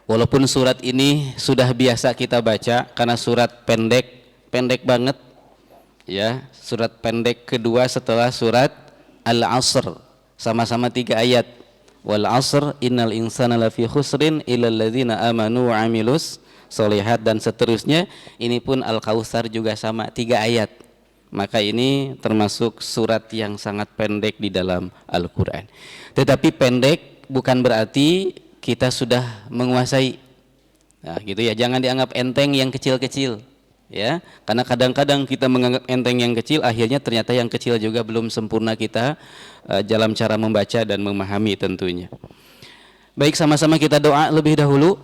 Walaupun surat ini sudah biasa kita baca karena surat pendek, pendek banget ya, surat pendek kedua setelah surat Al-Asr, sama-sama 3 ayat. Wal 'asr innal insana lafi khusrin illal ladzina amanu wa 'amilus sholihat, dan seterusnya. Ini pun Al-Kautsar juga sama 3 ayat. Maka ini termasuk surat yang sangat pendek di dalam Al-Qur'an. Tetapi pendek bukan berarti kita sudah menguasai. Nah, gitu ya, jangan dianggap enteng yang kecil-kecil ya, karena kadang-kadang kita menganggap enteng yang kecil, akhirnya ternyata yang kecil juga belum sempurna kita dalam cara membaca dan memahami tentunya. Baik, sama-sama kita doa lebih dahulu.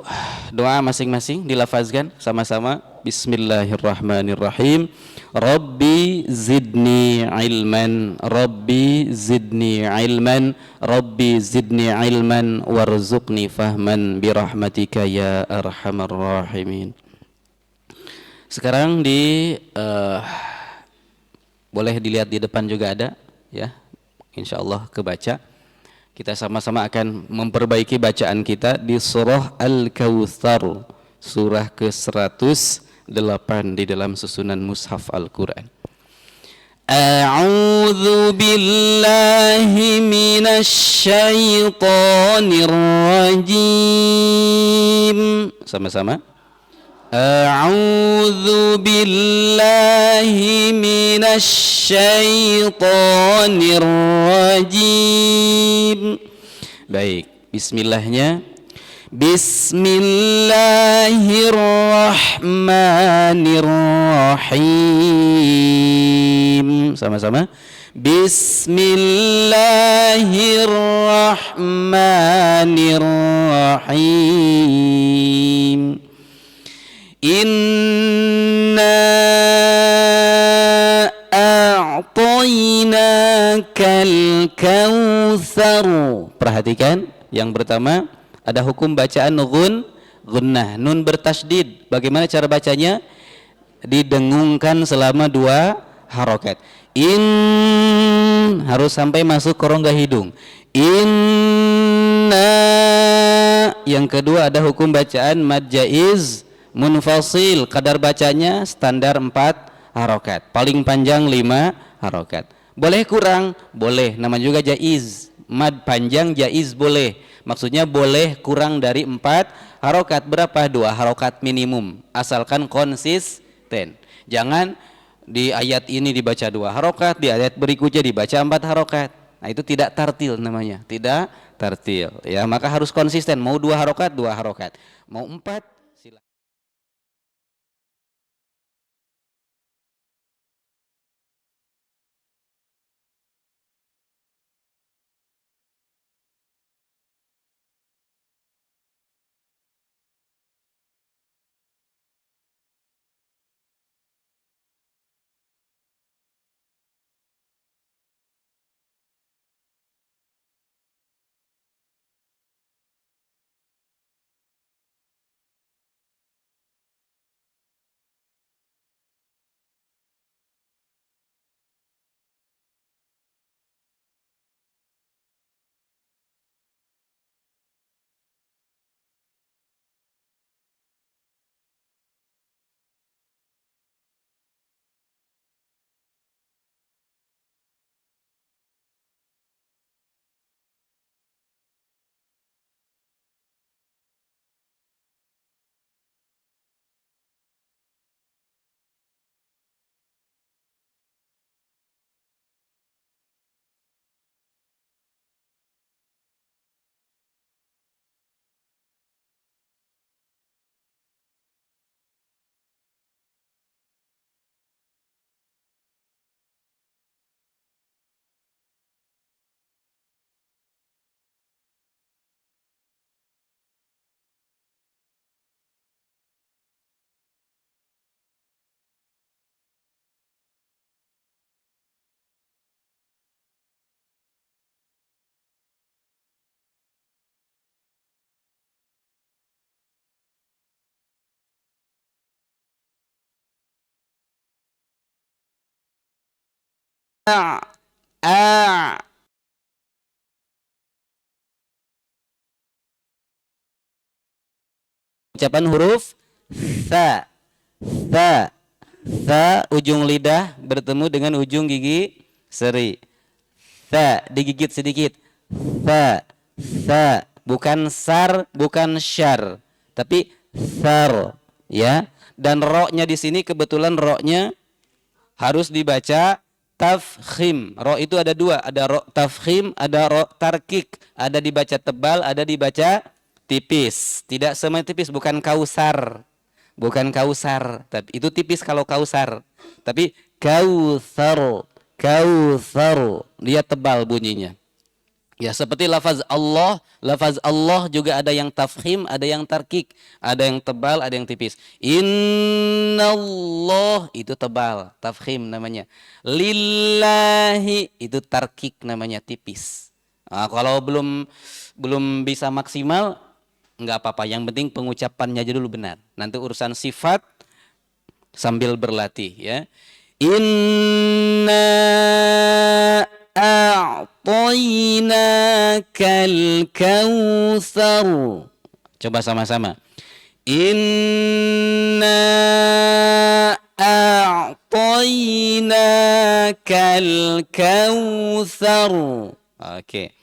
Doa masing-masing dilafazkan sama-sama. Bismillahirrahmanirrahim. Rabbi zidni ilman, Rabbi zidni ilman, Rabbi zidni ilman warzuqni fahman birahmatika ya arhamar rahimin. Sekarang boleh dilihat di depan juga ada ya, insyaallah kebaca. Kita sama-sama akan memperbaiki bacaan kita di surah Al-Kautsar, surah ke-108 di dalam susunan mushaf Al-Quran. A'udzu billahi minasy syaithanir rajim. Sama-sama. A'udzu billahi minasy syaithanir rajim. Baik, bismillahnya. Bismillahirrahmanirrahim. Sama-sama. Bismillahirrahmanirrahim. Inna a'tainakal kautsar. Perhatikan, yang pertama ada hukum bacaan gunnah, nun bertasydid. Bagaimana cara bacanya? Didengungkan selama 2 harokat. Harus sampai masuk ke rongga hidung. Inna. Yang kedua ada hukum bacaan mad jaiz munfasil, kadar bacanya standar 4 harokat, paling panjang 5 harokat. Boleh kurang? Boleh, nama juga jaiz. Mad panjang jaiz boleh, maksudnya boleh kurang dari 4 harokat. Berapa? 2 harokat minimum, asalkan konsisten. Jangan di ayat ini dibaca 2 harokat, di ayat berikutnya dibaca 4 harokat. Nah, itu tidak tartil namanya, tidak tartil ya. Maka harus konsisten, mau 2 harokat 2 harokat, mau 4 silakan. pengucapan huruf tha. Tha. Tha, ujung lidah bertemu dengan ujung gigi seri. Tha, digigit sedikit. Tha. Tha, bukan sar, bukan syar, tapi thar, ya. Dan ro-nya di sini kebetulan ro-nya harus dibaca tafkhim. Ro itu ada dua, ada ro tafkhim, ada ro tarkik. Ada dibaca tebal, ada dibaca tipis. Tidak semua tipis, bukan kausar. Bukan kausar, tapi itu tipis kalau kausar. Tapi kautsar, kautsar, dia tebal bunyinya. Ya, seperti lafaz Allah juga ada yang tafkhim, ada yang tarkik, ada yang tebal, ada yang tipis. Innallah itu tebal, tafkhim namanya. Lillahi itu tarkik namanya, tipis. Nah, kalau belum bisa maksimal nggak apa-apa, yang penting pengucapannya aja dulu benar. Nanti urusan sifat sambil berlatih, ya. Inna a'tainakal kautsar. Coba sama-sama. Inna a'tainakal kautsar. Oke.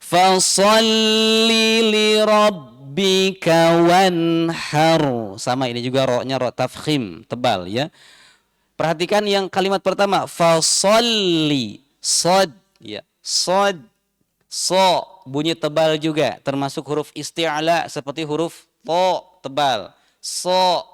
Fasalli li rabbika wanhar. Sama, ini juga ro-nya ro tafkhim, tebal, ya. Perhatikan yang kalimat pertama, fasalli, sod, ya, sod, so, bunyi tebal juga, termasuk huruf isti'la seperti huruf to, tebal. So,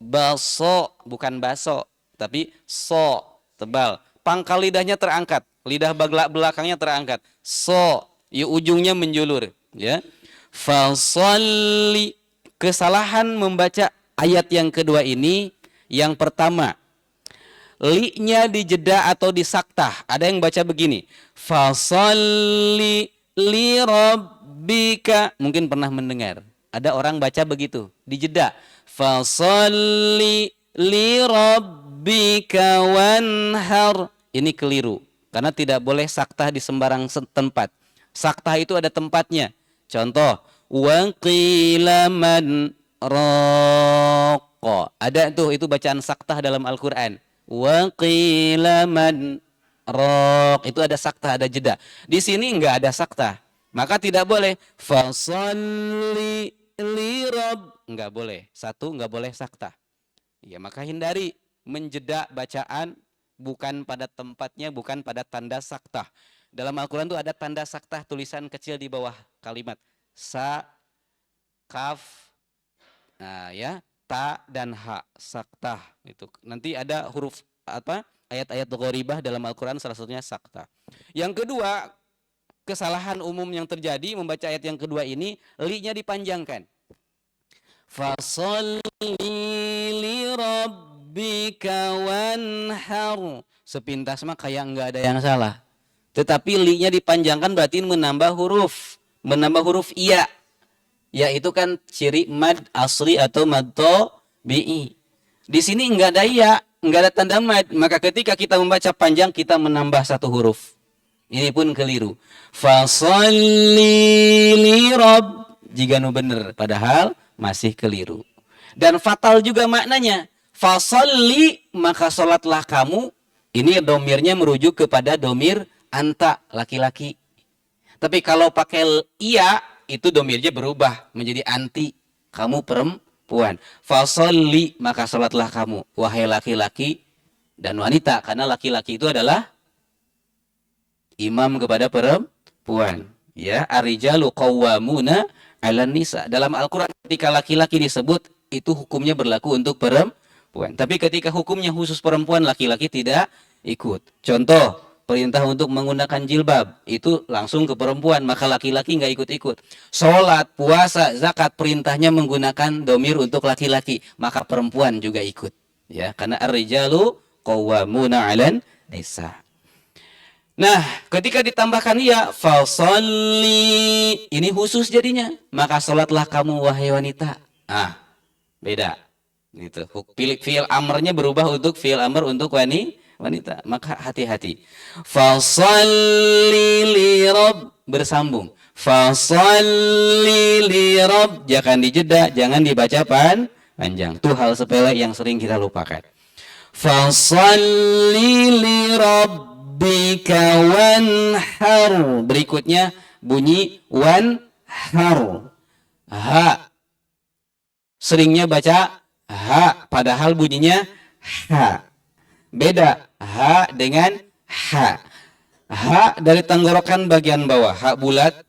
baso, bukan baso, tapi so, tebal. Pangkal lidahnya terangkat, lidah belakangnya terangkat. So, ya, ujungnya menjulur, ya. Fasalli. Kesalahan membaca ayat yang kedua ini, yang pertama, li-nya dijeda atau disaktah. Ada yang baca begini, fasalli li rabbika. Mungkin pernah mendengar, ada orang baca begitu, dijeda. Fasalli li rabbika wanhar. Ini keliru, karena tidak boleh saktah di sembarang tempat. Saktah itu ada tempatnya. Contoh, wa qila man raqa. Ada tuh, itu bacaan saktah dalam Al-Qur'an. Wa qila man raq. Itu ada saktah, ada jeda. Di sini enggak ada saktah. Maka tidak boleh fasalli li rabb. Enggak boleh. Satu, enggak boleh saktah. Ya, maka hindari menjeda bacaan bukan pada tempatnya, bukan pada tanda saktah. Dalam Al-Quran itu ada tanda saktah, tulisan kecil di bawah kalimat. Sa, kaf, nah, ya, ta dan ha, saktah. Itu nanti ada huruf apa? Ayat-ayat gharibah dalam Al-Quran, salah satunya saktah. Yang kedua, kesalahan umum yang terjadi membaca ayat yang kedua ini, li-nya dipanjangkan. Fasalli li rabbika wanhar. Sepintas mah kayak enggak ada yang salah. Tetapi li-nya dipanjangkan berarti menambah huruf iya. Ya, itu kan ciri mad asli atau mad tabi'i. Di sini enggak ada iya, enggak ada tanda mad, maka ketika kita membaca panjang kita menambah satu huruf. Ini pun keliru. Fasalli li rabb, jika nu bener, padahal masih keliru. Dan fatal juga maknanya. Fasalli, maka salatlah kamu. Ini domirnya merujuk kepada domir anta, laki-laki. Tapi kalau pakai iya, itu domirnya berubah menjadi anti, kamu perempuan. Fasalli, maka salatlah kamu, wahai laki-laki dan wanita, karena laki-laki itu adalah imam kepada perempuan. Ya, ar-rijalu qawwamuna 'alan nisa. Dalam Al-Qur'an ketika laki-laki disebut, itu hukumnya berlaku untuk perempuan. Tapi ketika hukumnya khusus perempuan, laki-laki tidak ikut. Contoh, perintah untuk menggunakan jilbab itu langsung ke perempuan, maka laki-laki nggak ikut-ikut. Sholat, puasa, zakat, perintahnya menggunakan domir untuk laki-laki, maka perempuan juga ikut. Ya, karena ar-rijalu qawwamuna 'alan nisa. Nah, ketika ditambahkan ya, fasalli, ini khusus jadinya, maka sholatlah kamu wahai wanita. Ah, beda. Gitu. Fi'il amrnya berubah untuk fi'il amr untuk wanita. Maka hati-hati. Fasalli li rabb, bersambung. Fasalli li rabb, jangan dijeda, jangan dibaca panjang. Itu hal sepele yang sering kita lupakan. Fasalli li rabbika wanhar. Berikutnya bunyi wanhar. Ha. Seringnya baca ha, padahal bunyinya ha. Beda ha dengan ha. Ha dari tenggorokan bagian bawah, ha bulat,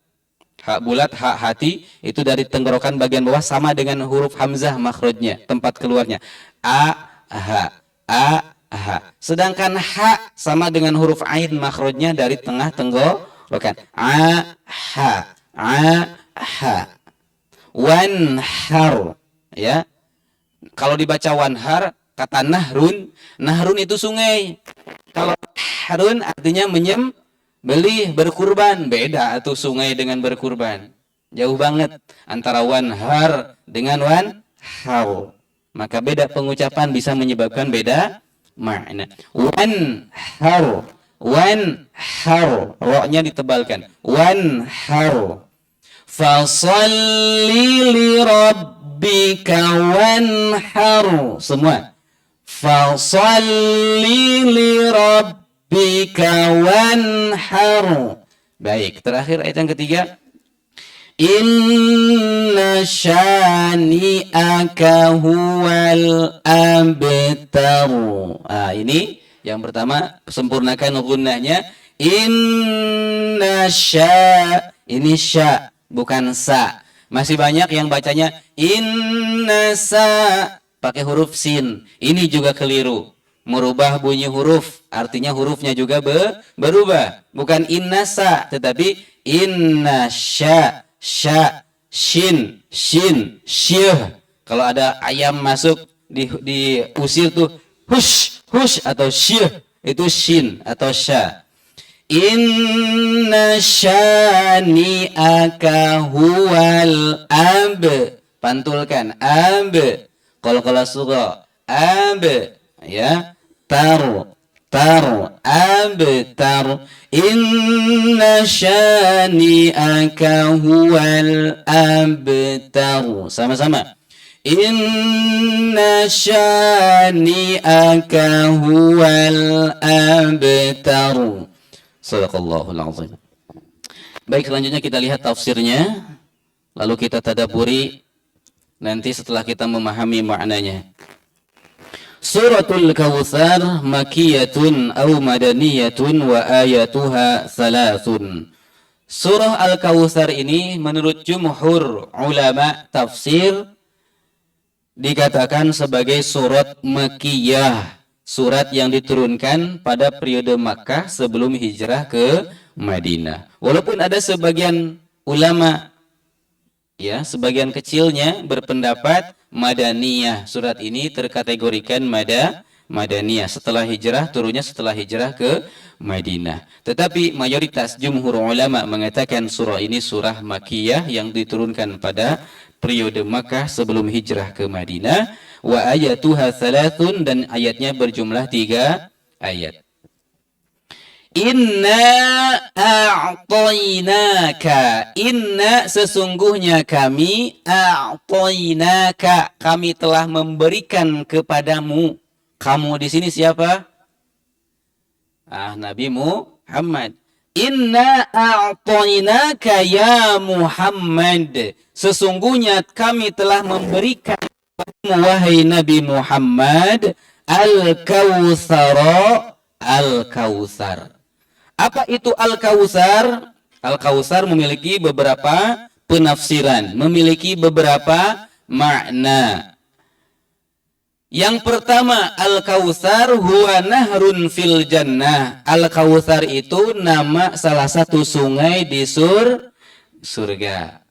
ha hati, itu dari tenggorokan bagian bawah sama dengan huruf hamzah makhrajnya, tempat keluarnya. A ha. Sedangkan ha sama dengan huruf ain makhrajnya dari tengah tenggorokan. A ha. Wanhar, ya. Kalau dibaca wanhar, kata nahrun itu sungai. Kalau harun artinya menyembelih, berkurban. Beda atau sungai dengan berkurban. Jauh banget antara wanhar dengan wanhar. Maka beda pengucapan bisa menyebabkan beda makna. Wanhar. Ro-nya ditebalkan. Wanhar. Fasalli li rabbika wanhar. Semua. Fasalli li rabbika wanhar. Baik, terakhir ayat yang ketiga. Inna syani'aka huwal abtar. Ini yang pertama, sempurnakan gunnahnya. Inna ini sya, bukan sa. Masih banyak yang bacanya inna sa pakai huruf sin. Ini juga keliru. Merubah bunyi huruf, artinya hurufnya juga berubah. Bukan inna sa, tetapi inna sya, shin, syih. Kalau ada ayam masuk diusir tuh hush atau syih, itu shin atau sya. Inna syani'aka huwal ab. Pantulkan ab. Qalqalah sugha ab, ya. Tar abtar. Inna syani'aka huwal abtar. Sama-sama. Inna syani'aka huwal abtar. Shadaqallahul azim. Baik, selanjutnya kita lihat tafsirnya, lalu kita tadabburi nanti setelah kita memahami maknanya. Suratul Kautsar makiyatun aw madaniyatun wa ayatuha salasun. Surah Al-Kautsar ini menurut jumhur ulama tafsir dikatakan sebagai surat Makkiyah, surat yang diturunkan pada periode Makkah sebelum hijrah ke Madinah. Walaupun ada sebagian ulama, ya, sebagian kecilnya berpendapat Madaniyah. Surat ini terkategorikan Madaniyah, setelah hijrah, turunnya setelah hijrah ke Madinah. Tetapi mayoritas jumhur ulama mengatakan surah ini surah Makkiyah yang diturunkan pada periode Makkah sebelum hijrah ke Madinah. Wa ayatuha thalathun, dan ayatnya berjumlah 3 ayat. Inna a'tainaka. Inna, sesungguhnya kami, a'tainaka, kami telah memberikan kepadamu. Kamu di sini siapa? Nabi Muhammad. Inna a'tainaka ya Muhammad. Sesungguhnya kami telah memberikan kepadamu, wahai Nabi Muhammad, al-kautsara, al-kautsar. Apa itu Al-Kautsar? Al-Kautsar memiliki beberapa penafsiran, memiliki beberapa makna. Yang pertama, Al-Kautsar huwa nahrun fil jannah. Al-Kautsar itu nama salah satu sungai di surga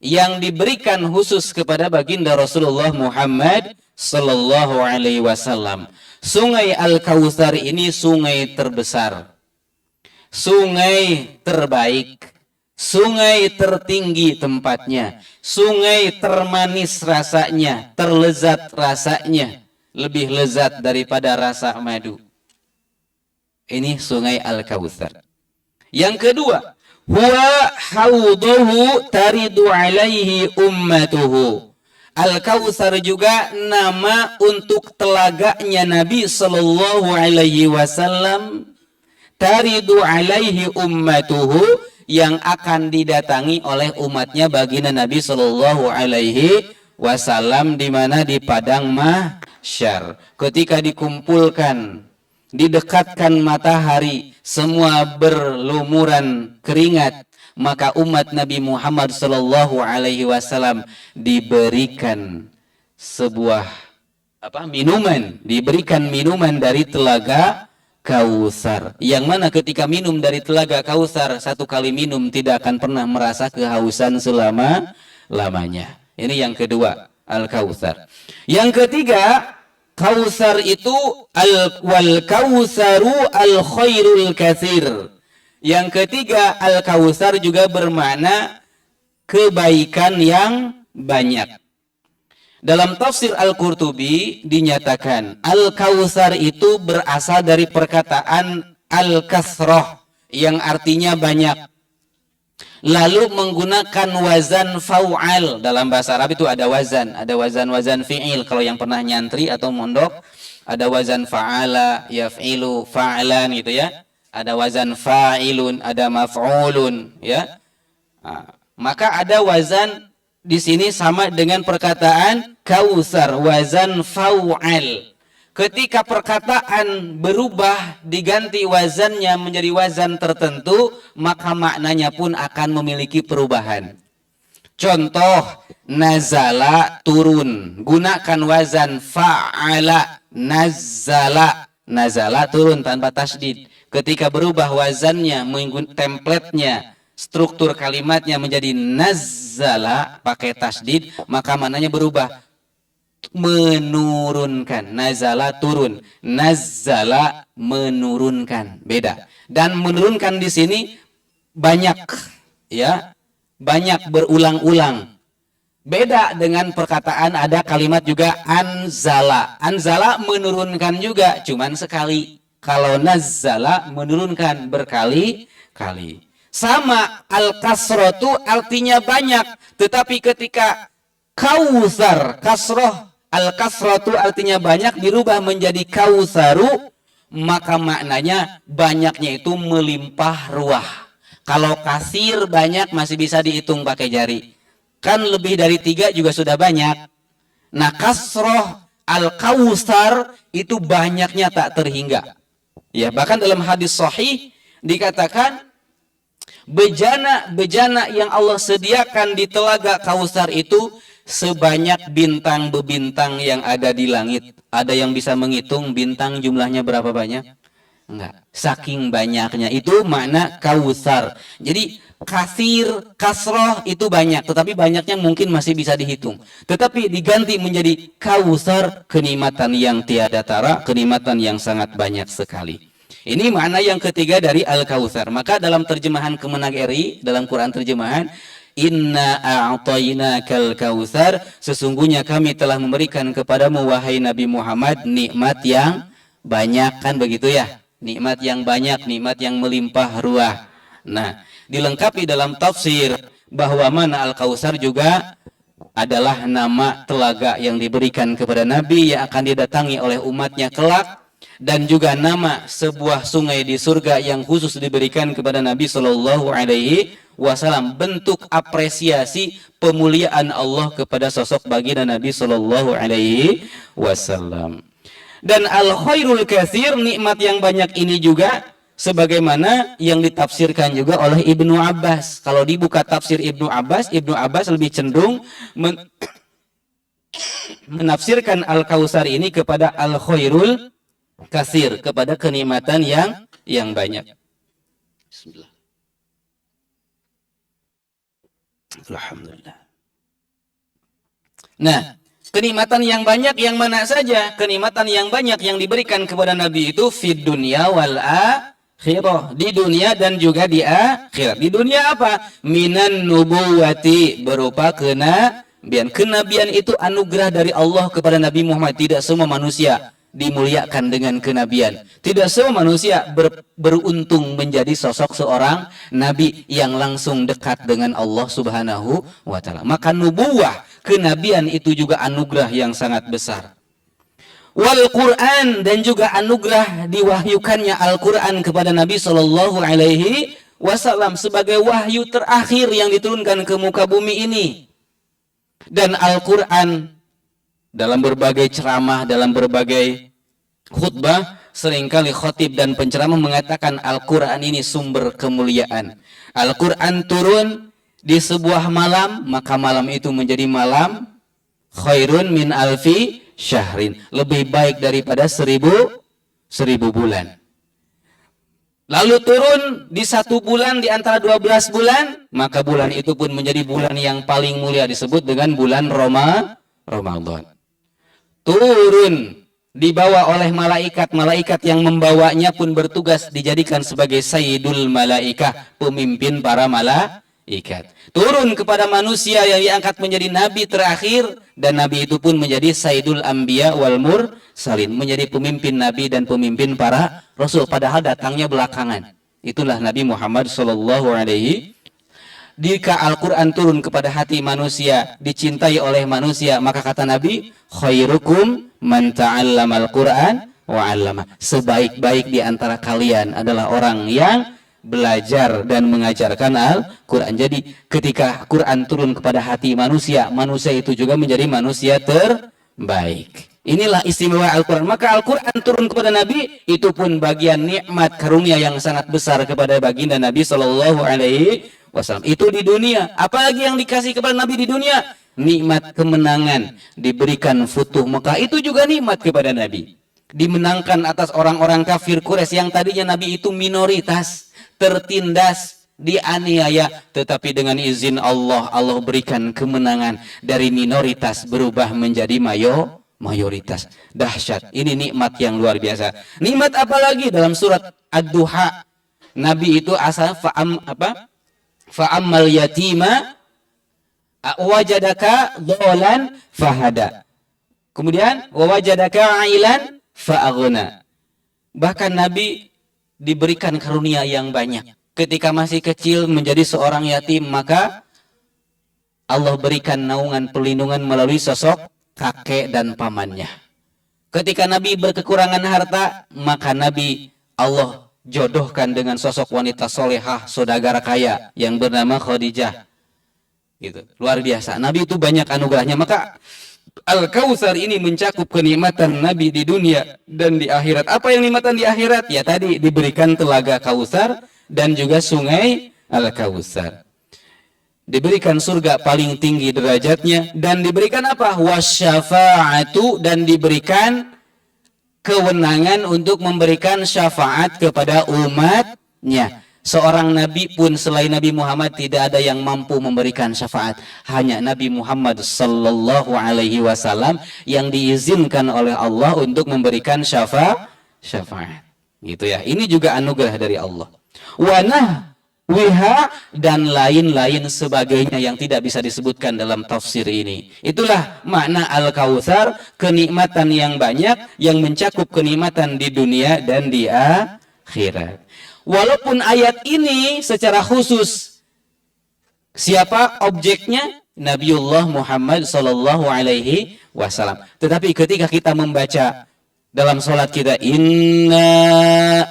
yang diberikan khusus kepada baginda Rasulullah Muhammad sallallahu alaihi wasallam. Sungai Al-Kautsar ini sungai terbesar, sungai terbaik, sungai tertinggi tempatnya, sungai termanis rasanya, terlezat rasanya, lebih lezat daripada rasa madu. Ini sungai Al-Kautsar. Yang kedua, huwa hauduhu taridu alaihi ummatuhu. Al-Kautsar juga nama untuk telaganya Nabi sallallahu alaihi wasallam, taridu alaihi ummatuhu, yang akan didatangi oleh umatnya baginda Nabi sallallahu alaihi wasallam, di mana di padang mahsyar ketika dikumpulkan, didekatkan matahari, semua berlumuran keringat, maka umat Nabi Muhammad sallallahu alaihi wasallam diberikan sebuah minuman, diberikan minuman dari telaga Kautsar, yang mana ketika minum dari telaga Kautsar, satu kali minum tidak akan pernah merasa kehausan selama-lamanya. Ini yang kedua, Al-Kautsar. Yang ketiga, Kautsar itu wal kautsaru al khairul katsir. Yang ketiga, Al-Kautsar juga bermakna kebaikan yang banyak. Dalam tafsir Al-Qurtubi dinyatakan Al-Kautsar itu berasal dari perkataan Al-Kasrah yang artinya banyak. Lalu menggunakan wazan fa'al. Dalam bahasa Arab itu ada wazan fi'il. Kalau yang pernah nyantri atau mondok, ada wazan fa'ala, yaf'ilu, fa'alan gitu ya. Ada wazan fa'ilun, ada maf'ulun ya. Nah, maka ada wazan di sini sama dengan perkataan Kautsar, wazan fa'al. Ketika perkataan berubah diganti wazannya menjadi wazan tertentu, maka maknanya pun akan memiliki perubahan. Contoh, nazala, turun, gunakan wazan fa'ala, nazala. Nazala turun tanpa tasdid. Ketika berubah wazannya, template-nya, struktur kalimatnya menjadi nazala pakai tasdid, maka maknanya berubah, menurunkan. Nazala turun, nazala menurunkan, beda. Dan menurunkan di sini banyak ya, banyak berulang-ulang. Beda dengan perkataan ada kalimat juga anzala. Anzala menurunkan juga, cuman sekali. Kalau nazala menurunkan berkali-kali. Sama, al-kasratu artinya banyak, tetapi ketika Kautsar, kasroh, al-kasratu artinya banyak dirubah menjadi kautsaru, maka maknanya banyaknya itu melimpah ruah. Kalau kasir banyak masih bisa dihitung pakai jari, kan lebih dari 3 juga sudah banyak. Nah, kasroh al-Kautsar itu banyaknya tak terhingga. Ya, bahkan dalam hadis sahih dikatakan bejana yang Allah sediakan di telaga Kautsar itu sebanyak bintang bebintang yang ada di langit. Ada yang bisa menghitung bintang jumlahnya berapa banyak? Enggak. Saking banyaknya. Itu makna Kautsar. Jadi kasir, kasroh itu banyak, tetapi banyaknya mungkin masih bisa dihitung. Tetapi diganti menjadi Kautsar, kenikmatan yang tiada tara, kenikmatan yang sangat banyak sekali. Ini makna yang ketiga dari Al-Kautsar. Maka dalam terjemahan Kemenag RI, dalam Quran terjemahan, Inna a'tainakal kautsar, sesungguhnya kami telah memberikan kepadamu wahai Nabi Muhammad nikmat yang banyak, kan begitu ya? Nikmat yang banyak, nikmat yang melimpah ruah. Nah, dilengkapi dalam tafsir bahwa mana Al-Kautsar juga adalah nama telaga yang diberikan kepada Nabi yang akan didatangi oleh umatnya kelak, dan juga nama sebuah sungai di surga yang khusus diberikan kepada Nabi Shallallahu Alaihi Wasallam, bentuk apresiasi pemuliaan Allah kepada sosok baginda Nabi Shallallahu Alaihi Wasallam. Dan al-khairul katsir, nikmat yang banyak ini juga sebagaimana yang ditafsirkan juga oleh Ibnu Abbas. Kalau dibuka tafsir Ibnu Abbas lebih cenderung menafsirkan al-Kautsar ini kepada al-khairul katsir, kepada kenikmatan yang banyak. Bismillah. Alhamdulillah. Nah, kenikmatan yang banyak yang mana saja? Kenikmatan yang banyak yang diberikan kepada Nabi itu fid dunya wal akhirah, di dunia dan juga di akhirat. Di dunia apa? Minan nubuwati, berupa kenabian. Kenabian itu anugerah dari Allah kepada Nabi Muhammad. Tidak semua manusia dimuliakan dengan kenabian. Tidak semua manusia beruntung menjadi sosok seorang nabi yang langsung dekat dengan Allah Subhanahu wa taala. Maka nubuwah, kenabian itu juga anugerah yang sangat besar. Wal Quran, dan juga anugerah diwahyukannya Al-Quran kepada Nabi Shallallahu Alaihi Wasallam sebagai wahyu terakhir yang diturunkan ke muka bumi ini. Dan Al-Quran dalam berbagai ceramah, dalam berbagai khutbah, seringkali khatib dan penceramah mengatakan Al-Quran ini sumber kemuliaan. Al-Quran turun di sebuah malam, maka malam itu menjadi malam khairun min alfi syahrin, lebih baik daripada seribu bulan. Lalu turun di 1 bulan di antara 12 bulan, maka bulan itu pun menjadi bulan yang paling mulia, disebut dengan bulan Ramadan. Turun dibawa oleh malaikat yang membawanya pun bertugas dijadikan sebagai sayyidul malaikah, pemimpin para malaikat. Turun kepada manusia yang diangkat menjadi nabi terakhir, dan nabi itu pun menjadi sayyidul anbiya wal mursalin, menjadi pemimpin nabi dan pemimpin para rasul, padahal datangnya belakangan. Itulah Nabi Muhammad sallallahu alaihi. Jika Al-Quran turun kepada hati manusia, dicintai oleh manusia, maka kata Nabi, khairukum man ta'allamal Quran wa 'allama. Sebaik-baik di antara kalian adalah orang yang belajar dan mengajarkan Al-Quran. Jadi ketika Quran turun kepada hati manusia, manusia itu juga menjadi manusia terbaik. Inilah istimewa Al-Quran. Maka Al-Quran turun kepada Nabi, itu pun bagian nikmat karunia yang sangat besar kepada baginda Nabi Sallallahu Alaihi Wasallam. Itu di dunia. Apalagi yang dikasih kepada Nabi di dunia? Nikmat kemenangan, diberikan futuh Mekah, itu juga nikmat kepada Nabi. Dimenangkan atas orang-orang kafir Quraisy yang tadinya Nabi itu minoritas, tertindas, dianiaya, tetapi dengan izin Allah, Allah berikan kemenangan, dari minoritas berubah menjadi mayoritas. Dahsyat. Ini nikmat yang luar biasa. Nikmat apalagi dalam surat Ad-Duha, Nabi itu asal fa'ammal yatima wajadaka dhalan fahada. Kemudian wajadaka ailan fa'aghna. Bahkan Nabi diberikan karunia yang banyak. Ketika masih kecil menjadi seorang yatim, maka Allah berikan naungan perlindungan melalui sosok kakek dan pamannya. Ketika Nabi berkekurangan harta, maka Nabi Allah jodohkan dengan sosok wanita solehah, saudagar kaya yang bernama Khadijah. Gitu. Luar biasa. Nabi itu banyak anugerahnya. Maka Al-Kautsar ini mencakup kenikmatan Nabi di dunia dan di akhirat. Apa yang nikmatan di akhirat? Ya tadi diberikan telaga Kautsar dan juga sungai Al-Kautsar. Diberikan surga paling tinggi derajatnya, dan diberikan apa? Wasyafa'atu, dan diberikan kewenangan untuk memberikan syafaat kepada umatnya. Seorang nabi pun selain Nabi Muhammad tidak ada yang mampu memberikan syafaat. Hanya Nabi Muhammad sallallahu alaihi wasallam yang diizinkan oleh Allah untuk memberikan syafaat. Gitu ya. Ini juga anugerah dari Allah. Wanah wiha, dan lain-lain sebagainya yang tidak bisa disebutkan dalam tafsir ini. Itulah makna Al-Kautsar, kenikmatan yang banyak yang mencakup kenikmatan di dunia dan di akhirat. Walaupun ayat ini secara khusus siapa objeknya? Nabiullah Muhammad sallallahu alaihi wasallam. Tetapi ketika kita membaca dalam sholat kita, inna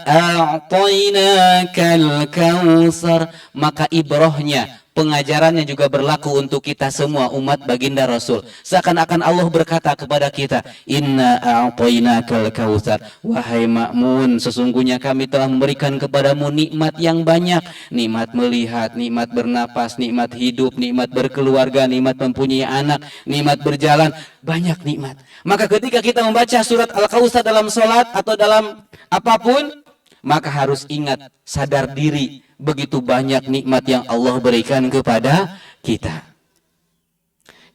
a'tainakal kautsar, maka ibrahnya, pengajarannya juga berlaku untuk kita semua umat baginda Rasul. Seakan-akan Allah berkata kepada kita, inna a'tainakal kautsar, wahai makmun, sesungguhnya kami telah memberikan kepadamu nikmat yang banyak. Nikmat melihat, nikmat bernapas, nikmat hidup, nikmat berkeluarga, nikmat mempunyai anak, nikmat berjalan, banyak nikmat. Maka ketika kita membaca surat Al-Kautsar dalam sholat atau dalam apapun, maka harus ingat, sadar diri, begitu banyak nikmat yang Allah berikan kepada kita.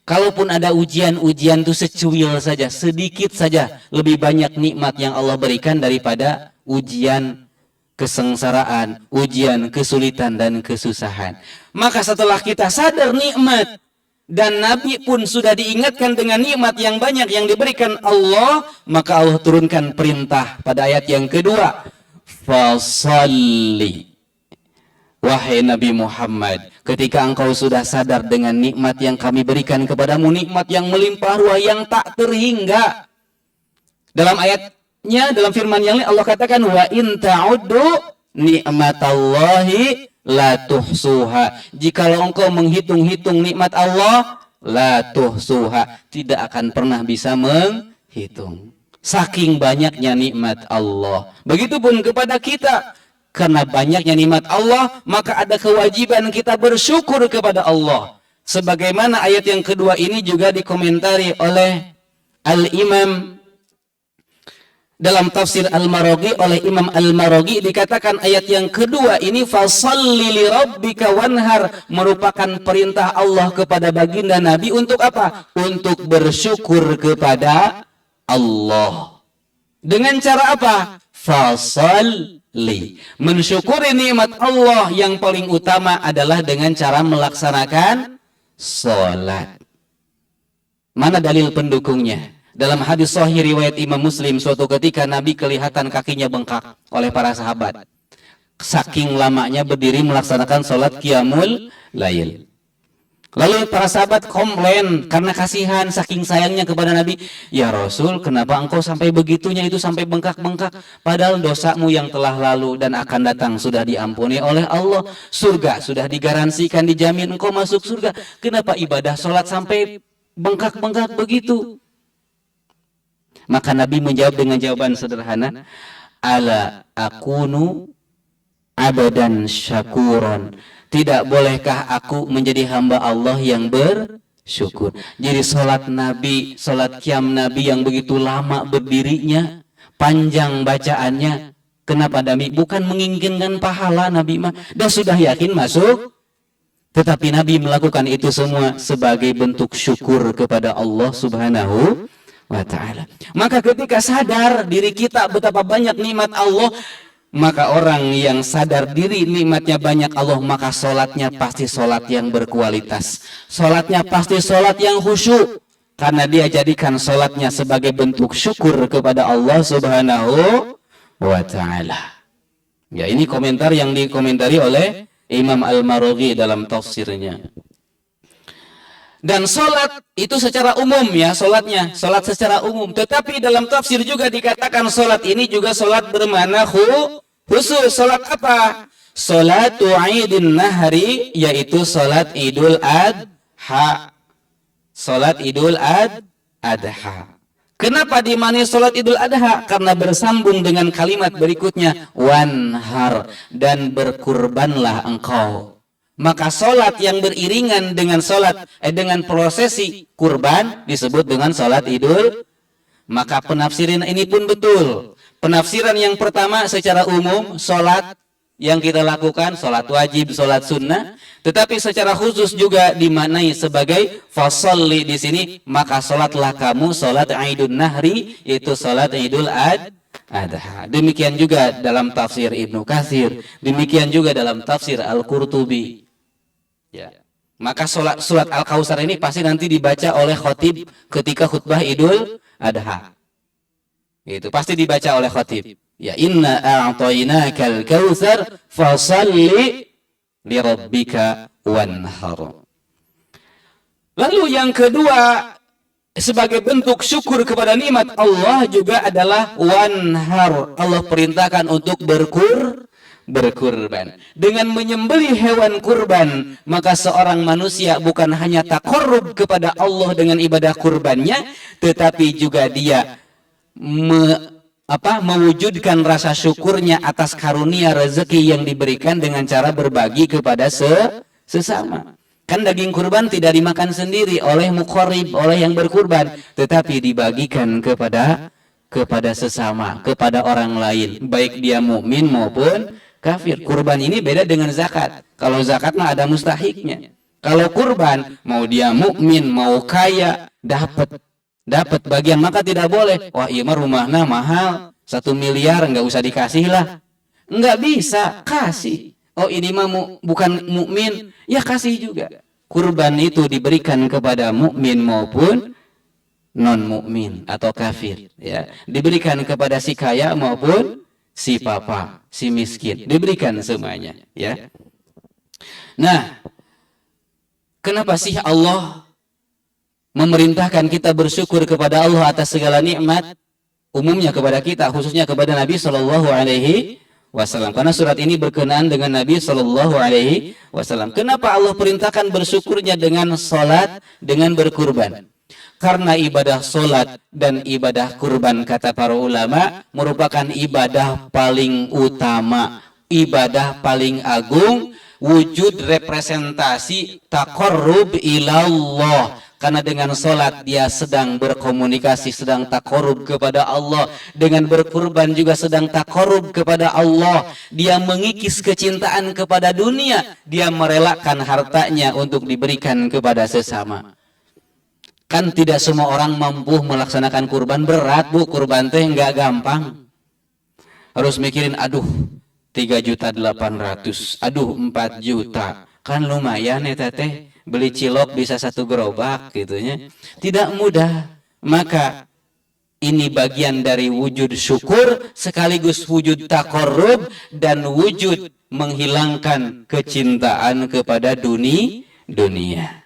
Kalaupun ada ujian-ujian itu secuil saja, sedikit saja, lebih banyak nikmat yang Allah berikan daripada ujian kesengsaraan, ujian kesulitan dan kesusahan. Maka setelah kita sadar nikmat, dan Nabi pun sudah diingatkan dengan nikmat yang banyak yang diberikan Allah, maka Allah turunkan perintah pada ayat yang kedua, fasalli. Wahai Nabi Muhammad, ketika engkau sudah sadar dengan nikmat yang kami berikan kepadamu, nikmat yang melimpah ruah yang tak terhingga. Dalam ayatnya, dalam firman yang lain Allah katakan, wa in ta'uddu ni'matallahi la tuhsuha. Jikalau engkau menghitung-hitung nikmat Allah, la tuhsuha, tidak akan pernah bisa menghitung. Saking banyaknya nikmat Allah. Begitupun kepada kita. Karena banyaknya nikmat Allah, maka ada kewajiban kita bersyukur kepada Allah. Sebagaimana ayat yang kedua ini juga dikomentari oleh Al-Imam dalam tafsir Al-Maraghi, oleh Imam Al-Maraghi dikatakan ayat yang kedua ini fasalli li rabbika wanhar, merupakan perintah Allah kepada baginda Nabi untuk apa? Untuk bersyukur kepada Allah. Dengan cara apa? Fasalli. Mensyukuri nikmat Allah yang paling utama adalah dengan cara melaksanakan salat. Mana dalil pendukungnya? Dalam hadis sahih riwayat Imam Muslim, suatu ketika Nabi kelihatan kakinya bengkak oleh para sahabat. Saking lamanya berdiri melaksanakan salat qiyamul lail. Lalu para sahabat komplain karena kasihan saking sayangnya kepada Nabi. Ya Rasul, kenapa engkau sampai begitunya itu sampai bengkak-bengkak? Padahal dosamu yang telah lalu dan akan datang sudah diampuni oleh Allah. Surga sudah digaransikan, dijamin engkau masuk surga. Kenapa ibadah sholat sampai bengkak-bengkak begitu? Maka Nabi menjawab dengan jawaban sederhana. Ala akunu abadan syakuron. Tidak bolehkah aku menjadi hamba Allah yang bersyukur? Jadi sholat Nabi, sholat qiyam Nabi yang begitu lama berdirinya, panjang bacaannya. Kenapa Nabi? Bukan menginginkan pahala Nabi mah. Dan sudah yakin masuk. Tetapi Nabi melakukan itu semua sebagai bentuk syukur kepada Allah Subhanahu wa ta'ala. Maka ketika sadar diri kita betapa banyak nikmat Allah, maka orang yang sadar diri nikmatnya banyak Allah, maka sholatnya pasti sholat yang berkualitas. Sholatnya pasti sholat yang khusyuk. Karena dia jadikan sholatnya sebagai bentuk syukur kepada Allah Subhanahu wa ta'ala. Ya, ini komentar yang dikomentari oleh Imam Al-Maraghi dalam tafsirnya. Dan sholat itu secara umum ya, sholatnya. Sholat secara umum. Tetapi dalam tafsir juga dikatakan sholat ini juga sholat bermakna khusus. Sholat apa? Sholatu Idin Nahri, yaitu sholat Idul Adha. Sholat Idul Adha. Kenapa dimana sholat Idul Adha? Karena bersambung dengan kalimat berikutnya, wanhar, dan berkurbanlah engkau. Maka sholat yang beriringan dengan dengan prosesi kurban disebut dengan sholat Idul. Maka penafsiran ini pun betul. Penafsiran yang pertama secara umum sholat yang kita lakukan, sholat wajib, sholat sunnah. Tetapi secara khusus juga dimaknai sebagai fasalli di sini. Maka sholatlah kamu sholat Idul Nahri, itu sholat Idul Adha. Demikian juga dalam tafsir Ibnu Katsir. Demikian juga dalam tafsir Al-Qurtubi. Ya. Maka surat Al-Kautsar ini pasti nanti dibaca oleh khatib ketika khutbah Idul Adha. Itu pasti dibaca oleh khatib. Ya, inna a'tainakal kautsar fasalli li rabbika wanhar. Lalu yang kedua, sebagai bentuk syukur kepada nikmat Allah juga adalah wanhar. Allah perintahkan untuk berkurban. Dengan menyembelih hewan kurban, maka seorang manusia bukan hanya taqarrub kepada Allah dengan ibadah kurbannya, tetapi juga dia mewujudkan rasa syukurnya atas karunia rezeki yang diberikan dengan cara berbagi kepada sesama. Kan daging kurban tidak dimakan sendiri oleh muqarrib, oleh yang berkurban, tetapi dibagikan kepada sesama, kepada orang lain, baik dia mukmin maupun kafir. Kurban ini beda dengan zakat. Kalau zakat mah ada mustahiknya. Kalau kurban, mau dia mukmin, mau kaya, dapat bagian, maka tidak boleh. Wah, iya mah rumahnya mahal, 1 miliar, enggak usah dikasih lah. Enggak bisa, kasih. Oh, ini mah bukan mukmin, ya kasih juga. kurban itu diberikan kepada mukmin maupun non mukmin atau kafir, ya. Diberikan kepada si kaya maupun si papa, si miskin, diberikan semuanya, ya. Nah, kenapa sih Allah memerintahkan kita bersyukur kepada Allah atas segala nikmat, umumnya kepada kita, khususnya kepada Nabi Shallallahu Alaihi Wasallam? Karena surat ini berkenaan dengan Nabi Shallallahu Alaihi Wasallam. Kenapa Allah perintahkan bersyukurnya dengan salat, dengan berkurban? Karena ibadah salat dan ibadah kurban, kata para ulama, merupakan ibadah paling utama, ibadah paling agung, wujud representasi taqarrub ilallah. Karena dengan sholat dia sedang berkomunikasi, sedang taqarrub kepada Allah. Dengan berkurban juga sedang taqarrub kepada Allah. Dia mengikis kecintaan kepada dunia. Dia merelakan hartanya untuk diberikan kepada sesama. Kan tidak semua orang mampu melaksanakan kurban. Berat, Bu, kurban teh nggak gampang. Harus mikirin, aduh 3.800.000, aduh 4 juta. Kan lumayan ya teteh, beli cilok bisa 1 gerobak gitunya. Tidak mudah. Maka ini bagian dari wujud syukur sekaligus wujud taqarrub dan wujud menghilangkan kecintaan kepada dunia.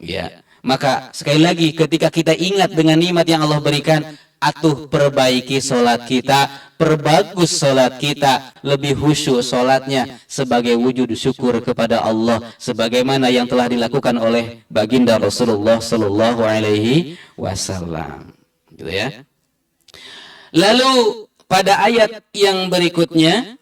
Ya. Maka sekali lagi ketika kita ingat dengan nikmat yang Allah berikan, atuh perbaiki sholat kita, perbagus sholat kita, lebih khusyuk sholatnya sebagai wujud syukur kepada Allah, sebagaimana yang telah dilakukan oleh baginda Rasulullah Sallallahu Alaihi Wasallam. Gitu ya. Lalu pada ayat yang berikutnya,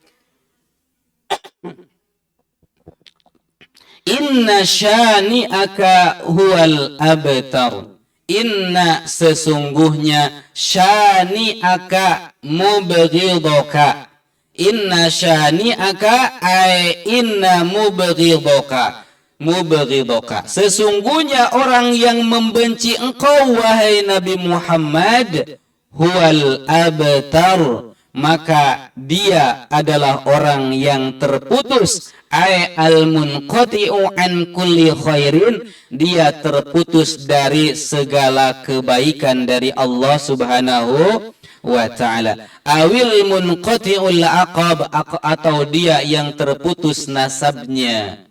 Inna syani'aka huwal abtar. Inna sesungguhnya syani'aka mubghidaka. Inna syani'aka ay inna mubghidaka. Mubghidaka. Sesungguhnya orang yang membenci engkau wahai Nabi Muhammad, huwal abtar, maka dia adalah orang yang terputus. Ay al-munqati'u an kulli khairin, dia terputus dari segala kebaikan dari Allah Subhanahu wa ta'ala. Awil munqati'ul aqab, atau dia yang terputus nasabnya.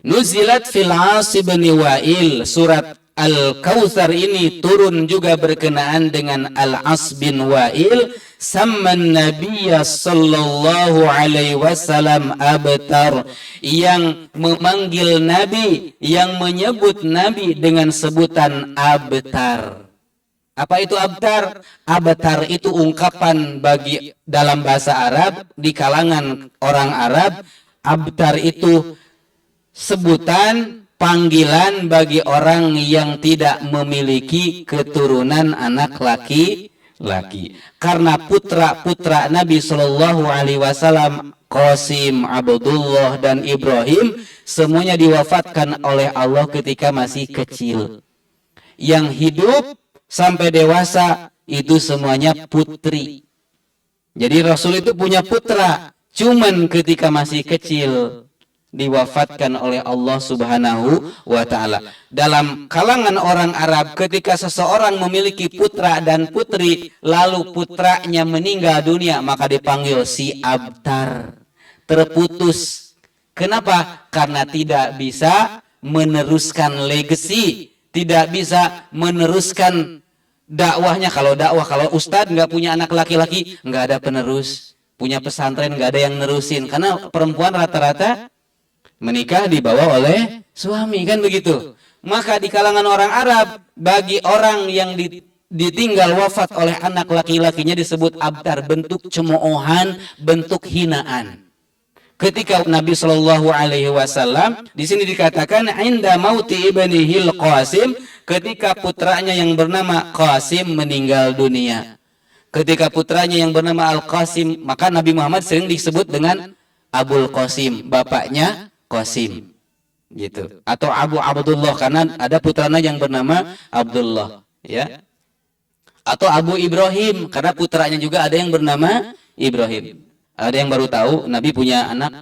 Nuzilat fil As bin Wa'il. Surat Al-Kautsar ini turun juga berkenaan dengan Al-As bin Wa'il. Samman Nabiya sallallahu alaihi wasallam abtar, yang memanggil Nabi, yang menyebut Nabi dengan sebutan abtar. Apa itu abtar? Abtar itu ungkapan bagi dalam bahasa Arab di kalangan orang Arab. Abtar itu sebutan panggilan bagi orang yang tidak memiliki keturunan anak laki-laki. Karena putra-putra Nabi Shallallahu Alaihi Wasallam, Qasim, Abdullah dan Ibrahim, semuanya diwafatkan oleh Allah ketika masih kecil. Yang hidup sampai dewasa itu semuanya putri. Jadi Rasul itu punya putra, cuman ketika masih kecil diwafatkan oleh Allah Subhanahu wa ta'ala. Dalam kalangan orang Arab, ketika seseorang memiliki putra dan putri, lalu putranya meninggal dunia, maka dipanggil si abtar, terputus. Kenapa? Karena tidak bisa meneruskan legacy, tidak bisa meneruskan dakwahnya. Kalau dakwah, kalau ustadz nggak punya anak laki-laki, nggak ada penerus. Punya pesantren nggak ada yang nerusin, karena perempuan rata-rata menikah dibawa oleh suami, kan begitu. Maka di kalangan orang Arab, bagi orang yang ditinggal wafat oleh anak laki-lakinya disebut abtar, bentuk cemoohan, bentuk hinaan. Ketika Nabi Shallallahu Alaihi Wasallam di sini dikatakan inda mauti ibnihil Qasim, ketika putranya yang bernama Qasim meninggal dunia. Ketika putranya yang bernama Al-Qasim, maka Nabi Muhammad sering disebut dengan Abul Qasim, bapaknya Qasim, gitu. Atau Abu Abdullah, karena ada putranya yang bernama Abdullah, ya. Atau Abu Ibrahim, karena putranya juga ada yang bernama Ibrahim. Ada yang baru tahu Nabi punya anak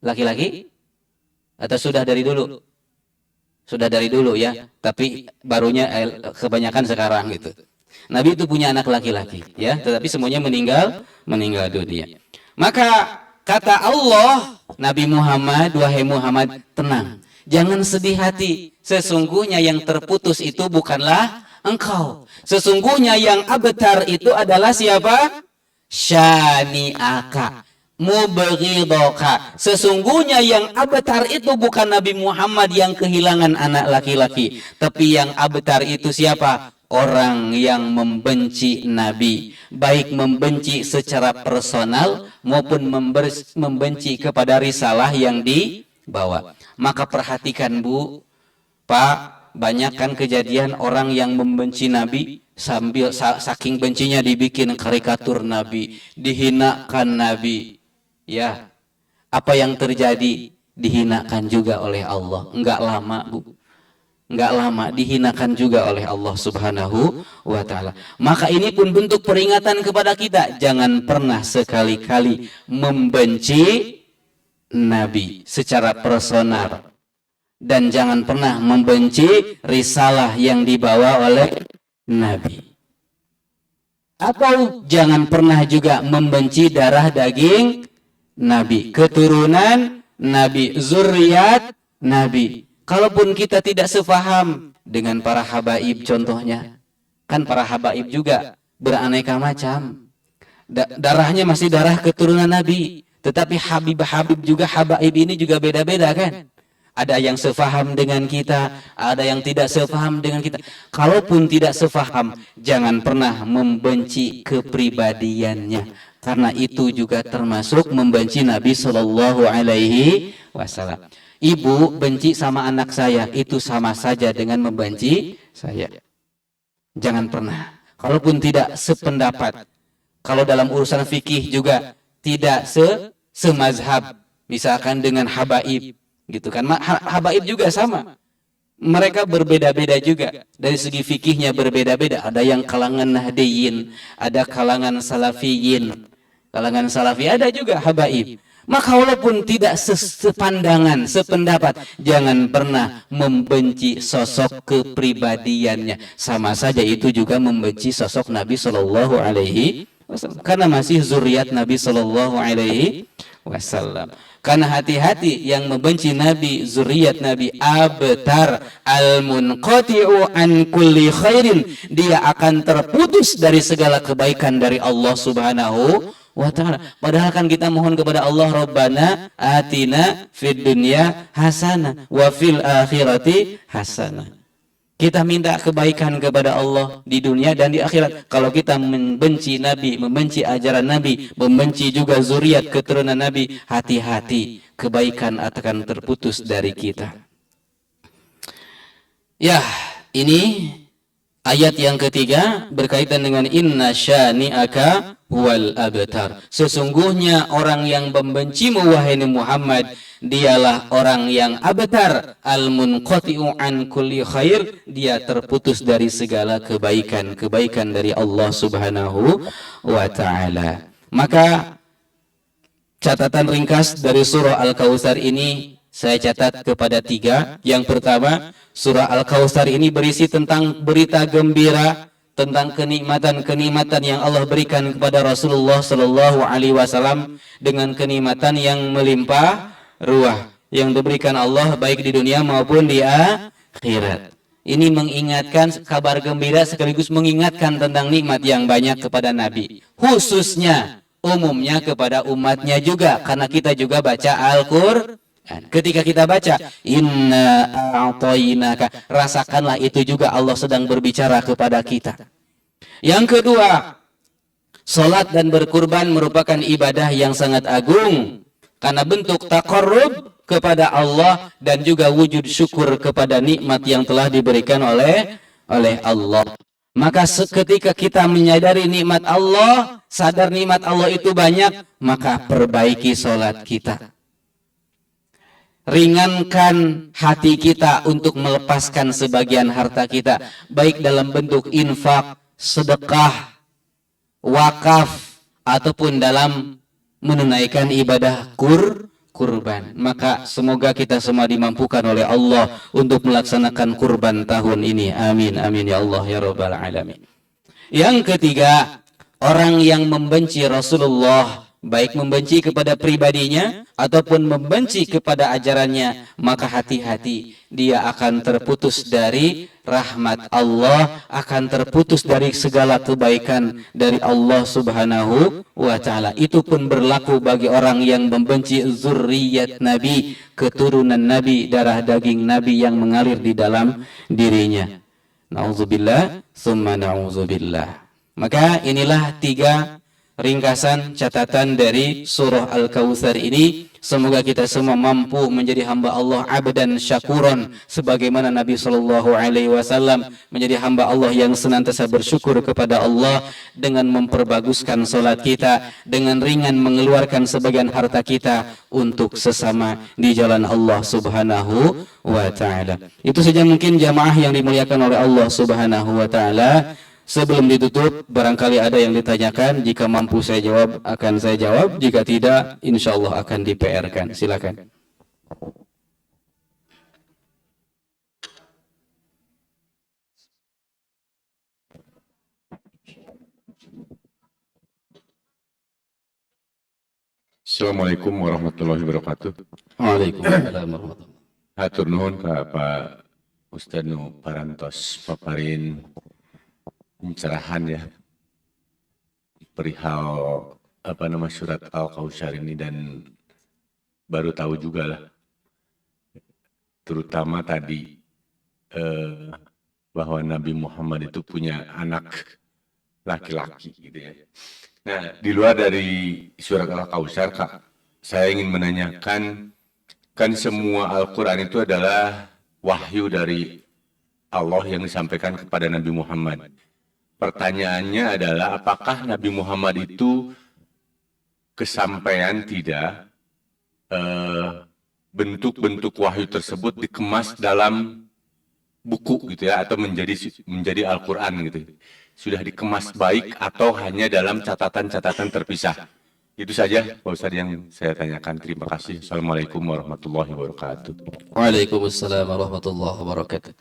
laki-laki? Atau sudah dari dulu? Sudah dari dulu ya, tapi barunya kebanyakan sekarang gitu. Nabi itu punya anak laki-laki ya, tetapi semuanya meninggal dunia. Maka kata Allah, Nabi Muhammad, wahai Muhammad, tenang, jangan sedih hati. Sesungguhnya yang terputus itu bukanlah engkau. Sesungguhnya yang abtar itu adalah siapa? Syani'aka mubghidaka. Sesungguhnya yang abtar itu bukan Nabi Muhammad yang kehilangan anak laki-laki, tapi yang abtar itu siapa? Orang yang membenci Nabi, baik membenci secara personal maupun membenci kepada risalah yang dibawa. Maka perhatikan Bu, Pak, banyak kan kejadian orang yang membenci Nabi sambil saking bencinya dibikin karikatur Nabi, dihinakan Nabi. Ya, apa yang terjadi? Dihinakan juga oleh Allah. Enggak lama, Bu. Enggak lama dihinakan juga oleh Allah Subhanahu wa ta'ala. Maka ini pun bentuk peringatan kepada kita, jangan pernah sekali-kali membenci Nabi secara personal, dan jangan pernah membenci risalah yang dibawa oleh Nabi. Atau jangan pernah juga membenci darah daging Nabi, keturunan Nabi, zuriat Nabi. Kalaupun kita tidak sefaham dengan para habaib contohnya, kan para habaib juga beraneka macam. Darahnya masih darah keturunan Nabi, tetapi habib juga habaib ini juga beda-beda kan. Ada yang sefaham dengan kita, ada yang tidak sefaham dengan kita. Kalaupun tidak sefaham, jangan pernah membenci kepribadiannya, karena itu juga termasuk membenci Nabi Shallallahu Alaihi Wasallam. Ibu benci sama anak saya, itu sama saja dengan membenci saya. Jangan pernah. Kalaupun tidak sependapat, kalau dalam urusan fikih juga tidak semazhab, misalkan dengan habaib, gitu kan? Habaib juga sama. Mereka berbeda-beda juga. Dari segi fikihnya berbeda-beda. Ada yang kalangan Nahdiyin, ada kalangan Salafiyin. Kalangan Salafi ada juga habaib. Maka walaupun tidak sepandangan, sependapat, jangan pernah membenci sosok kepribadiannya. Sama saja itu juga membenci sosok Nabi Shallallahu Alaihi Wasallam, karena masih zuriat Nabi Shallallahu Alaihi Wasallam. Karena hati-hati yang membenci Nabi, zuriat Nabi, abtar al-munqati'u an kulli khairin, dia akan terputus dari segala kebaikan dari Allah Subhanahu wa ta'ala. Padahal kan kita mohon kepada Allah, Rabbana atina fid dunya hasanah wa fil akhirati hasanah. Kita minta kebaikan kepada Allah di dunia dan di akhirat. Kalau kita membenci Nabi, membenci ajaran Nabi, membenci juga zuriat keturunan Nabi, hati-hati, kebaikan akan terputus dari kita. Ya, ini ayat yang ketiga berkaitan dengan inna syani'aka wal abtar. Sesungguhnya orang yang membencimu wahai Muhammad, dialah orang yang abtar, al-munqati'u an kulli khair, dia terputus dari segala kebaikan dari Allah Subhanahu wa ta'ala. Maka catatan ringkas dari surah Al-Kautsar ini saya catat kepada 3. Yang pertama, surah Al-Kautsar ini berisi tentang berita gembira, tentang kenikmatan-kenikmatan yang Allah berikan kepada Rasulullah Sallallahu Alaihi Wasallam, dengan kenikmatan yang melimpah ruah yang diberikan Allah baik di dunia maupun di akhirat. Ini mengingatkan kabar gembira sekaligus mengingatkan tentang nikmat yang banyak kepada Nabi, khususnya umumnya kepada umatnya juga, karena kita juga baca Al-Qur'an. Ketika kita baca inna a'tainaka, rasakanlah itu juga Allah sedang berbicara kepada kita. Yang kedua, salat dan berkurban merupakan ibadah yang sangat agung karena bentuk taqarrub kepada Allah dan juga wujud syukur kepada nikmat yang telah diberikan oleh Allah. Maka ketika kita menyadari nikmat Allah, sadar nikmat Allah itu banyak, maka perbaiki salat kita. Ringankan hati kita untuk melepaskan sebagian harta kita, baik dalam bentuk infak, sedekah, wakaf, ataupun dalam menunaikan ibadah kurban. Maka semoga kita semua dimampukan oleh Allah untuk melaksanakan kurban tahun ini. Amin, amin ya Allah ya Rabbal Alamin. Yang ketiga, orang yang membenci Rasulullah, baik membenci kepada pribadinya ataupun membenci kepada ajarannya, maka hati-hati, dia akan terputus dari rahmat Allah, akan terputus dari segala kebaikan dari Allah Subhanahu wa Ta'ala. Itu pun berlaku bagi orang yang membenci zurriyat Nabi, keturunan Nabi, darah daging Nabi yang mengalir di dalam dirinya. Na'udzubillah, summa na'udzubillah. Maka inilah 3 ringkasan catatan dari surah Al-Kautsar ini. Semoga kita semua mampu menjadi hamba Allah abdan syakuran, sebagaimana Nabi SAW menjadi hamba Allah yang senantiasa bersyukur kepada Allah dengan memperbaguskan solat kita, dengan ringan mengeluarkan sebagian harta kita untuk sesama di jalan Allah Subhanahu wa Ta'ala. Itu saja mungkin jamaah yang dimuliakan oleh Allah Subhanahu wa Ta'ala. Sebelum ditutup, barangkali ada yang ditanyakan. Jika mampu saya jawab, akan saya jawab. Jika tidak, insya Allah akan di-PR-kan. Silakan. Assalamualaikum warahmatullahi wabarakatuh. Waalaikumsalam warahmatullahi wabarakatuh. Hatur nuhun ka Pak Ustadz nu parantos paparin pencerahan ya perihal surat Al-Kautsar ini, dan baru tahu juga lah, terutama tadi bahwa Nabi Muhammad itu punya anak laki-laki gitu ya. Nah, di luar dari surat Al-Kautsar, Kak, saya ingin menanyakan, kan semua Al-Quran itu adalah wahyu dari Allah yang disampaikan kepada Nabi Muhammad. Pertanyaannya adalah, apakah Nabi Muhammad itu kesampaian tidak bentuk-bentuk wahyu tersebut dikemas dalam buku gitu ya, atau menjadi Al-Quran gitu. Sudah dikemas baik atau hanya dalam catatan-catatan terpisah? Itu saja Pak Ustadz yang saya tanyakan. Terima kasih. Assalamualaikum warahmatullahi wabarakatuh. Waalaikumsalam warahmatullahi wabarakatuh.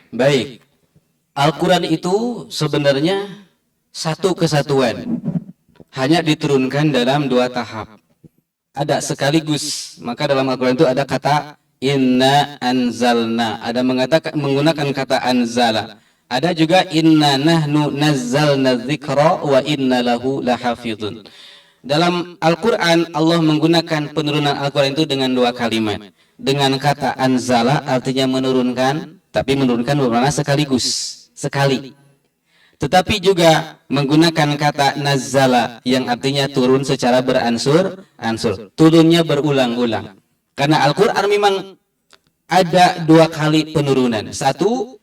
Baik, Al-Quran itu sebenarnya satu kesatuan, hanya diturunkan dalam 2 tahap. Ada sekaligus, maka dalam Al-Quran itu ada kata inna anzalna, ada menggunakan kata anzala. Ada juga inna nahnu nazzalna dzikra wa inna lahu lahafizun. Dalam Al-Quran, Allah menggunakan penurunan Al-Quran itu dengan 2 kalimat. Dengan kata anzala, artinya menurunkan, tapi menurunkan bermakna sekaligus, sekali. Tetapi juga menggunakan kata nazzala, yang artinya turun secara beransur-ansur. Turunnya berulang-ulang. Karena Al-Quran memang ada 2 kali penurunan. Satu,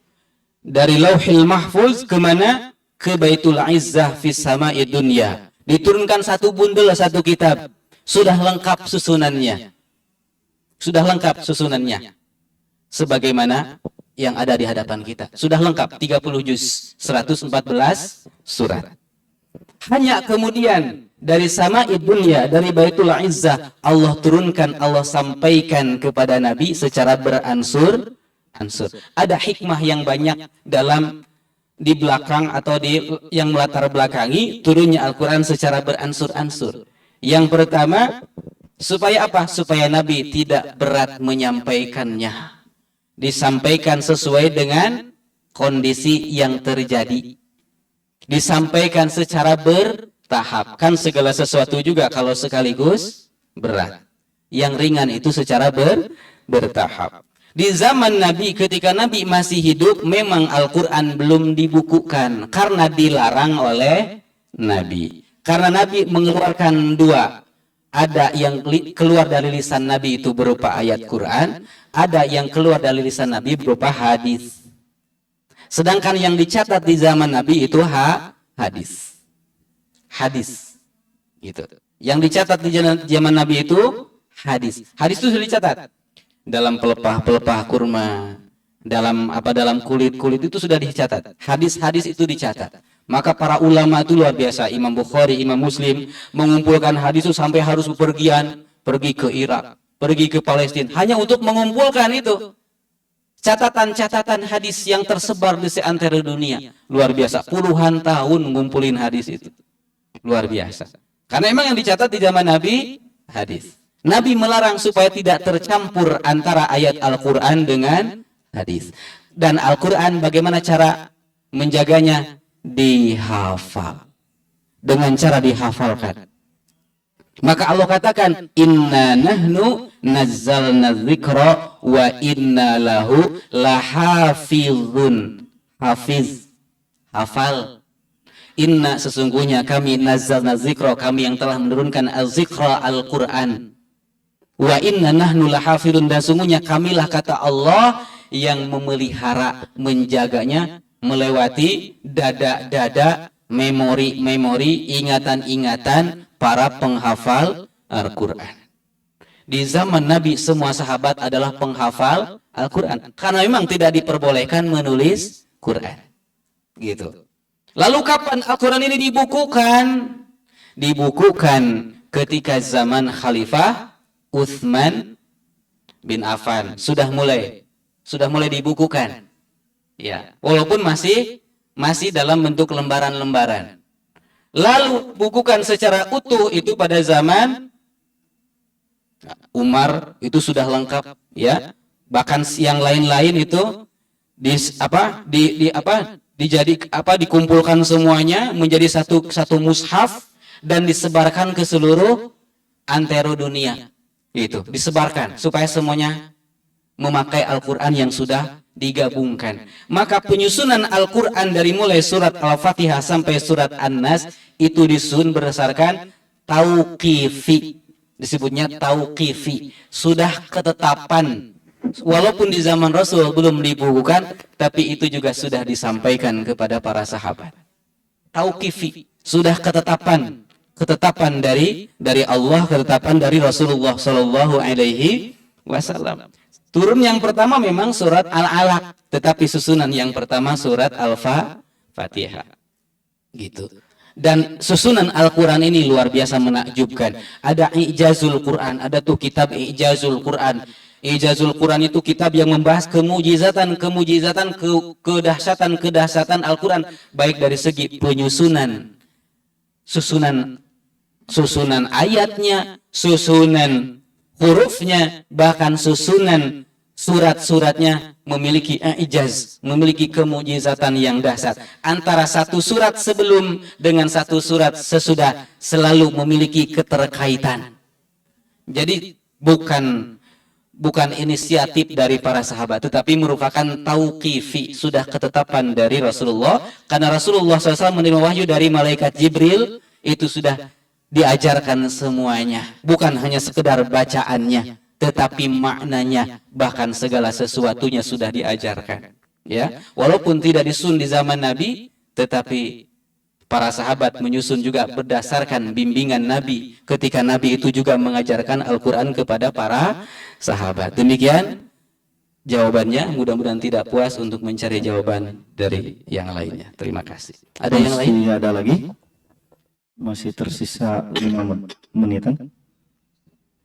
dari Lauhil Mahfuz kemana? Ke Baitul Izzah fis sama'i dunya. Diturunkan 1 bundel, 1 kitab. Sudah lengkap susunannya. Sudah lengkap susunannya. Sebagaimana yang ada di hadapan kita. Sudah lengkap, 30 juz, 114 surat. Hanya kemudian dari sama'i dunya, dari Baitul Izzah, Allah turunkan, Allah sampaikan kepada Nabi secara beransur-ansur. Ada hikmah yang banyak dalam di belakang atau yang melatar belakangi turunnya Al-Quran secara beransur-ansur. Yang pertama, supaya apa? Supaya Nabi tidak berat menyampaikannya. Disampaikan sesuai dengan kondisi yang terjadi. Disampaikan secara bertahap. Kan segala sesuatu juga kalau sekaligus berat. Yang ringan itu secara bertahap. Di zaman Nabi, ketika Nabi masih hidup, memang Al-Quran belum dibukukan karena dilarang oleh Nabi. Karena Nabi mengeluarkan 2. Ada yang keluar dari lisan Nabi itu berupa ayat Quran, ada yang keluar dari lisan Nabi berupa hadis. Sedangkan yang dicatat di zaman Nabi itu hadis. Hadis. Gitu. Yang dicatat di zaman Nabi itu hadis. Hadis itu sudah dicatat. Dalam pelepah-pelepah kurma, dalam kulit-kulit itu sudah dicatat. Hadis-hadis itu dicatat. Maka para ulama itu luar biasa. Imam Bukhari, Imam Muslim mengumpulkan hadis itu sampai harus bepergian, pergi ke Irak, pergi ke Palestina hanya untuk mengumpulkan itu catatan-catatan hadis yang tersebar di seantero dunia. Luar biasa, puluhan tahun ngumpulin hadis itu. Luar biasa. Karena emang yang dicatat di zaman Nabi hadis. Nabi melarang supaya tidak tercampur antara ayat Al-Qur'an dengan hadis. Dan Al-Qur'an bagaimana cara menjaganya? Dihafal. Dengan cara dihafalkan. Maka Allah katakan, inna nahnu nazzalna dzikra wa inna lahu lahafizun. Hafiz, hafal. Inna, sesungguhnya kami, nazzalna dzikra, kami yang telah menurunkan al-dzikra, Al-Quran. Wa inna nahnu lahafizun, dan sungguhnya kamilah, kata Allah, yang memelihara, menjaganya, melewati dada-dada, memori-memori, ingatan-ingatan para penghafal Al-Quran. Di zaman Nabi semua sahabat adalah penghafal Al-Quran, karena memang tidak diperbolehkan menulis Quran. Gitu. Lalu kapan Al-Quran ini dibukukan? Dibukukan ketika zaman Khalifah Utsman bin Affan. Sudah mulai dibukukan. Ya, walaupun masih dalam bentuk lembaran-lembaran. Lalu bukukan secara utuh itu pada zaman Umar itu sudah lengkap, ya. Bahkan yang lain-lain itu dikumpulkan semuanya menjadi satu mushaf dan disebarkan ke seluruh antero dunia. Itu disebarkan supaya semuanya memakai Al-Qur'an yang sudah digabungkan. Maka penyusunan Al-Quran dari mulai surat Al-Fatihah sampai surat An-Nas itu disusun berdasarkan tauqifi. Disebutnya tauqifi. Sudah ketetapan. Walaupun di zaman Rasul belum dibukukan, tapi itu juga sudah disampaikan kepada para sahabat. Tauqifi. Sudah ketetapan. Ketetapan dari Allah, ketetapan dari Rasulullah Sallallahu Alaihi Wasallam. Turun yang pertama memang surat Al-Alaq, tetapi susunan yang pertama surat Al-Fatihah. Gitu. Dan susunan Al-Quran ini luar biasa menakjubkan. Ada I'jazul Quran, ada tuh kitab I'jazul Quran. I'jazul Quran itu kitab yang membahas kemujizatan, kedahsyatan Al-Quran, baik dari segi penyusunan, susunan ayatnya, susunan hurufnya, bahkan susunan surat-suratnya memiliki i'jaz, memiliki kemujizatan yang dahsyat. Antara satu surat sebelum dengan satu surat sesudah selalu memiliki keterkaitan. Jadi bukan inisiatif dari para sahabat, tetapi merupakan tauqifi, sudah ketetapan dari Rasulullah. Karena Rasulullah SAW menerima wahyu dari malaikat Jibril, itu sudah diajarkan semuanya, bukan hanya sekedar bacaannya, tetapi maknanya, bahkan segala sesuatunya sudah diajarkan. Ya, walaupun tidak disusun di zaman Nabi, tetapi para sahabat menyusun juga berdasarkan bimbingan Nabi ketika Nabi itu juga mengajarkan Al-Quran kepada para sahabat. Demikian jawabannya. Mudah-mudahan tidak puas untuk mencari jawaban dari yang lainnya. Terima kasih. Ada yang lain? Ada lagi? Masih tersisa 5 menitan.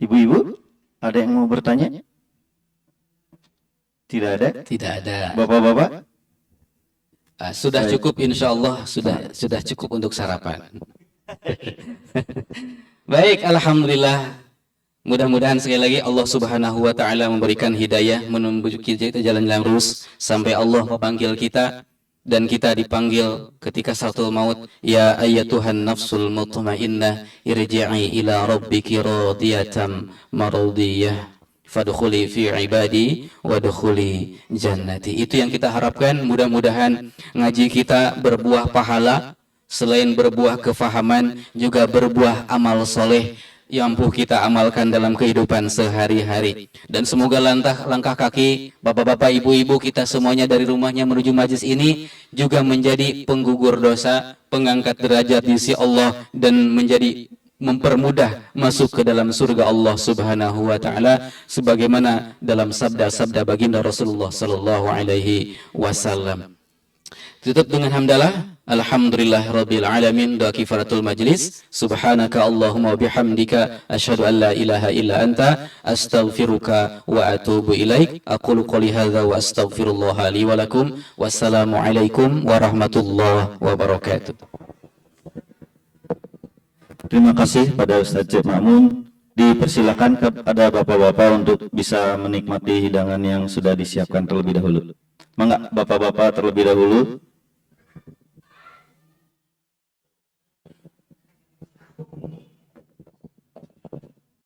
Ibu-ibu, ada yang mau bertanya? Tidak ada? Tidak ada. Bapak-bapak? Sudah cukup, insya Allah sudah cukup untuk sarapan. Baik, alhamdulillah. Mudah-mudahan sekali lagi Allah Subhanahu wa taala memberikan hidayah, menuju kita jalan yang lurus sampai Allah memanggil kita. Dan kita dipanggil ketika satu maut, ya ayyatuhan nafsul mutmainnah irji'i ila rabbiki radiyatan mardiyah fadkhuli fi ibadi wadkhuli jannati. Itu yang kita harapkan. Mudah-mudahan ngaji kita berbuah pahala, selain berbuah kefahaman juga berbuah amal soleh yang mampu kita amalkan dalam kehidupan sehari-hari. Dan semoga langkah kaki bapak-bapak, ibu-ibu kita semuanya dari rumahnya menuju majlis ini juga menjadi penggugur dosa, pengangkat derajat di sisi Allah, dan menjadi mempermudah masuk ke dalam surga Allah Subhanahu wa taala sebagaimana dalam sabda-sabda baginda Rasulullah sallallahu alaihi wasallam. Tutup dengan hamdalah. Alhamdulillah Rabbil Alamin. Doa kifaratul majlis. Subhanaka Allahumma bihamdika asyhadu an la ilaha illa anta astaghfiruka wa atubu ilaik. Aqulu qouli hadza wa astaghfirullah li wa lakum. Wassalamu alaikum warahmatullahi wabarakatuh. Terima kasih pada Ustadz Cep Ma'mun. Dipersilakan kepada bapak-bapak untuk bisa menikmati hidangan yang sudah disiapkan terlebih dahulu. Mangga bapak-bapak terlebih dahulu